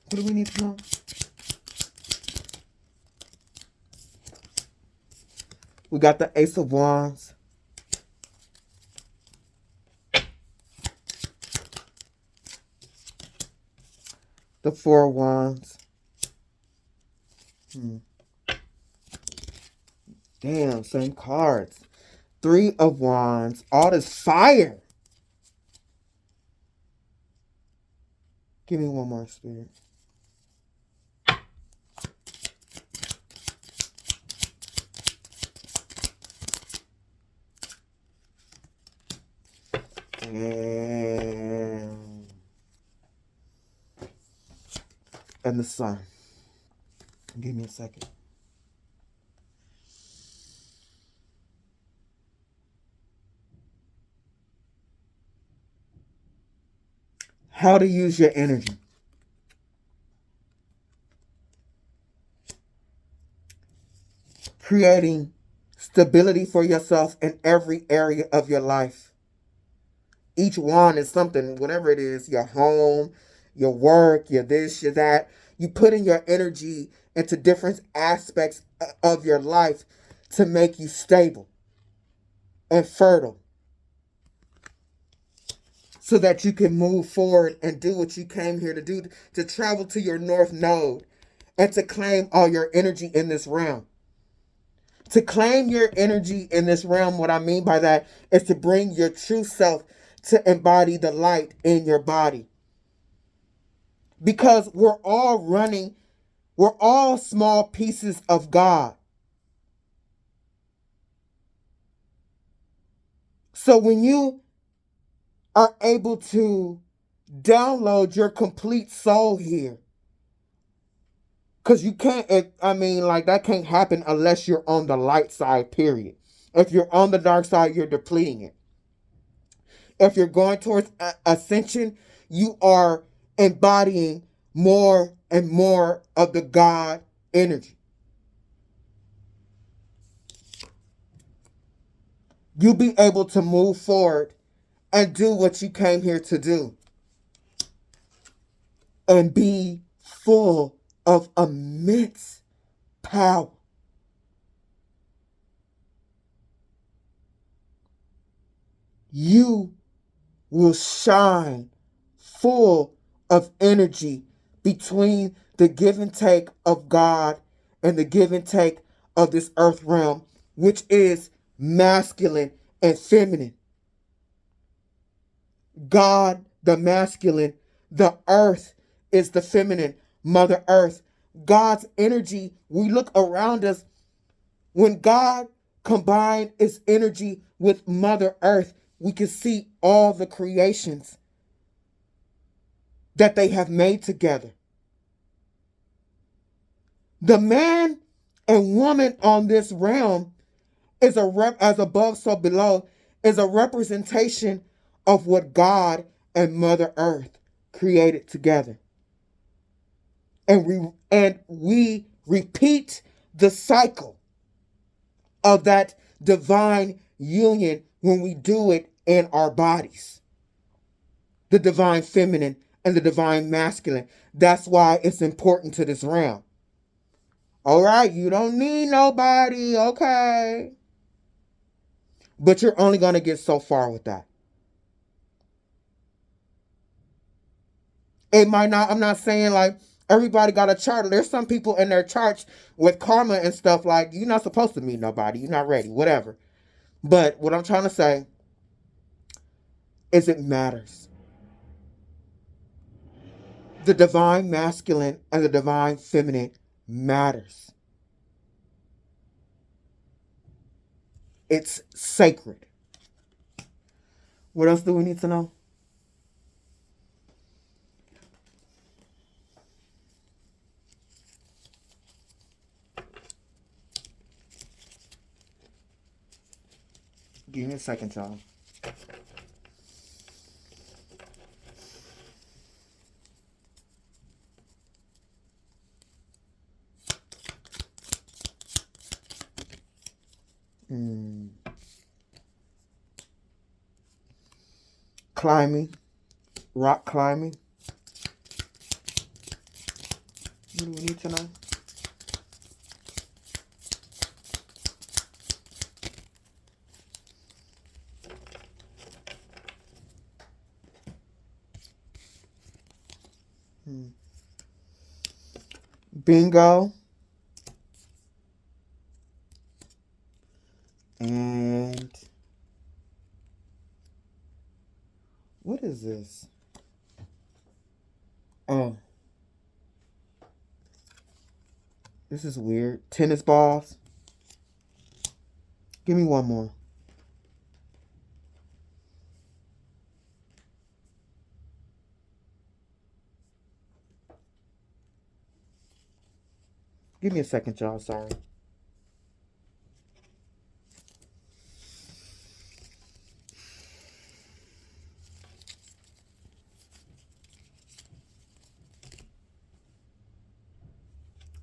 What do we need to know? We got the Ace of Wands. The Four of Wands. Damn, same cards. Three of Wands. All this fire. Give me one more, Spirit. And the Sun. Give me a second. How to use your energy. Creating stability for yourself in every area of your life. Each one is something, whatever it is, your home, your work, your this, your that. You put in your energy into different aspects of your life to make you stable and fertile, so that you can move forward and do what you came here to do, to travel to your North Node and to claim all your energy in this realm. To claim your energy in this realm, what I mean by that is to bring your true self, to embody the light in your body. Because we're all small pieces of God. So when you are able to download your complete soul here, because you can't, that can't happen unless you're on the light side, period. If you're on the dark side, you're depleting it. If you're going towards ascension, you are embodying more and more of the God energy. You'll be able to move forward and do what you came here to do. And be full of immense power. You will shine full of energy between the give and take of God and the give and take of this earth realm, which is masculine and feminine. God, the masculine, the earth is the feminine, Mother Earth. God's energy, we look around us, when God combined its energy with Mother Earth, we can see all the creations that they have made together. The man and woman on this realm is as above, so below, is a representation of what God and Mother Earth created together. And we repeat the cycle of that divine union when we do it in our bodies. The divine feminine and the divine masculine. That's why it's important to this realm. All right, you don't need nobody, okay? But you're only going to get so far with that. It might not, I'm not saying like everybody got a chart. There's some people in their charts with karma and stuff like, you're not supposed to meet nobody. You're not ready, whatever. But what I'm trying to say is it matters. The divine masculine and the divine feminine matters. It's sacred. What else do we need to know? Give me a second, y'all. Climbing, rock climbing. What do we need to know? Bingo. And what is this? Oh. This is weird. Tennis balls. Give me one more. Give me a second, y'all. Sorry.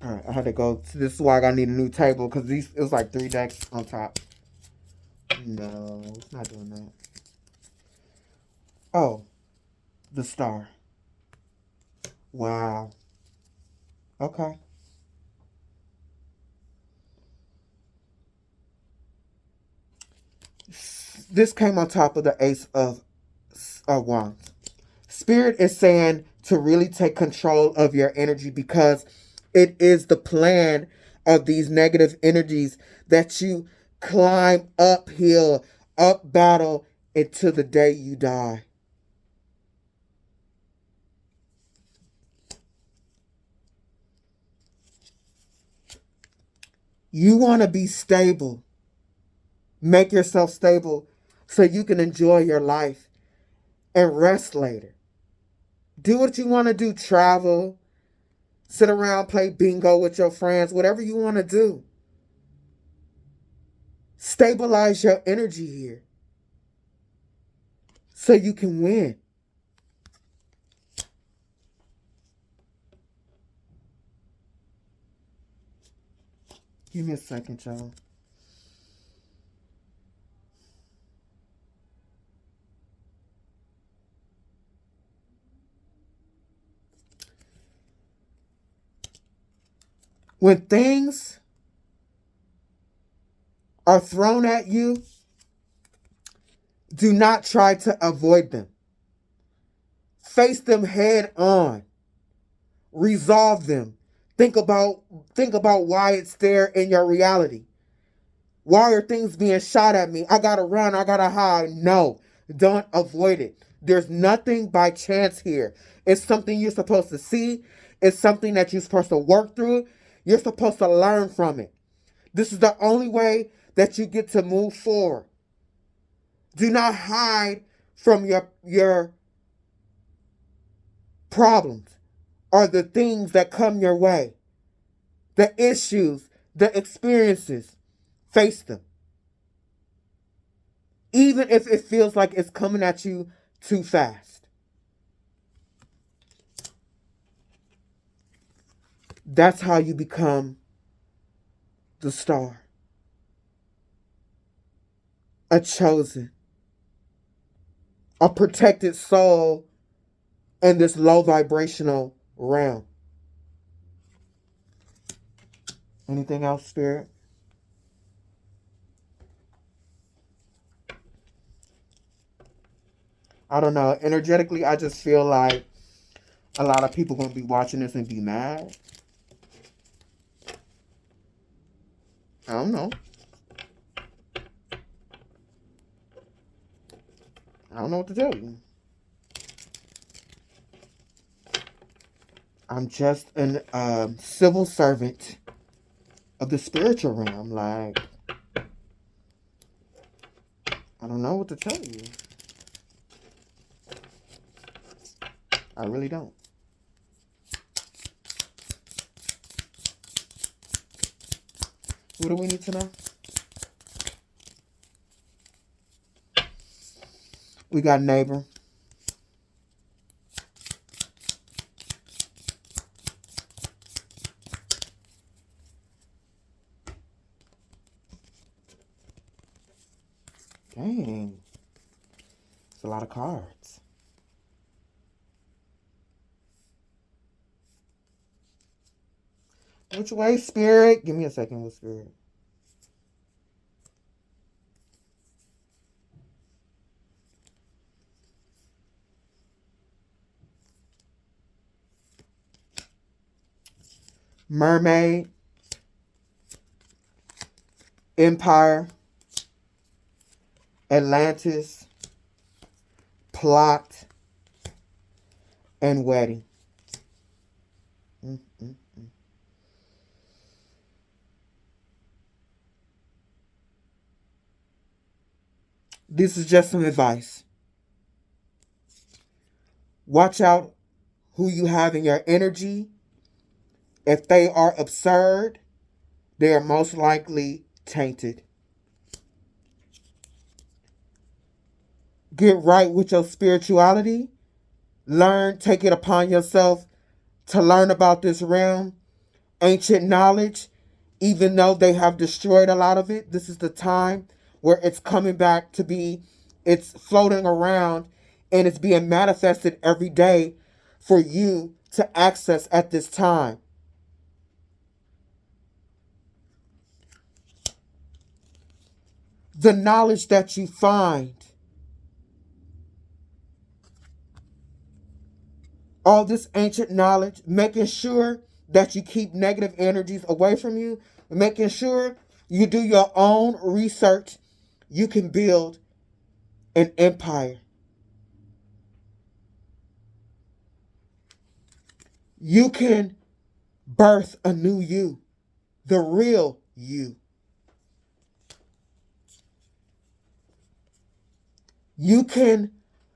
Alright, I had to go. This is why I need a new table because it was like 3 decks on top. No, it's not doing that. Oh, the star. Wow. Okay. This came on top of the Ace of Wands. Spirit is saying to really take control of your energy because it is the plan of these negative energies that you climb uphill, up battle until the day you die. You want to be stable. Make yourself stable so you can enjoy your life and rest later. Do what you want to do. Travel. Sit around, play bingo with your friends. Whatever you want to do. Stabilize your energy here so you can win. Give me a second, y'all. When things are thrown at you, do not try to avoid them. Face them head on. Resolve them. Think about why it's there in your reality. Why are things being shot at me? I gotta run, I gotta hide. No, don't avoid it. There's nothing by chance here. It's something you're supposed to see. It's something that you're supposed to work through. You're supposed to learn from it. This is the only way that you get to move forward. Do not hide from your problems or the things that come your way. The issues, the experiences. Face them. Even if it feels like it's coming at you too fast. That's how you become the star. A chosen. A protected soul in this low vibrational realm. Anything else, Spirit? I don't know. Energetically, I just feel like a lot of people going to be watching this and be mad. I don't know. I don't know what to tell you. I'm just a civil servant of the spiritual realm. Like, I don't know what to tell you. I really don't. What do we need to know? We got neighbor. Dang. It's a lot of cards. Which way, Spirit? Give me a second with Spirit. Mermaid. Empire. Atlantis. Plot. And wedding. This is just some advice. Watch out who you have in your energy. If they are absurd, they are most likely tainted. Get right with your spirituality. Learn, take it upon yourself to learn about this realm. Ancient knowledge, even though they have destroyed a lot of it, this is the time where it's coming back to be, it's floating around and it's being manifested every day for you to access at this time. The knowledge that you find, all this ancient knowledge, making sure that you keep negative energies away from you, making sure you do your own research, you can build an empire. You can birth a new you, the real you. You can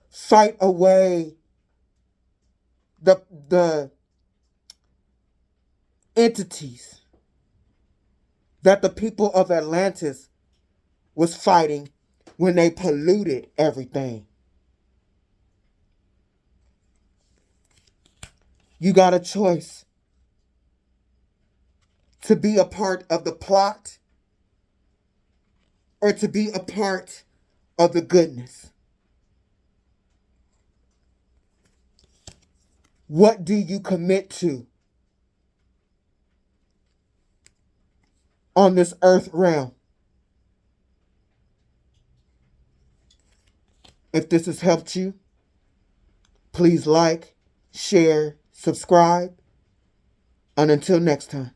fight away the entities that the people of Atlantis was fighting when they polluted everything. You got a choice to be a part of the plot or to be a part of the goodness. What do you commit to? on this earth realm. If this has helped you, please like, share, subscribe, and until next time.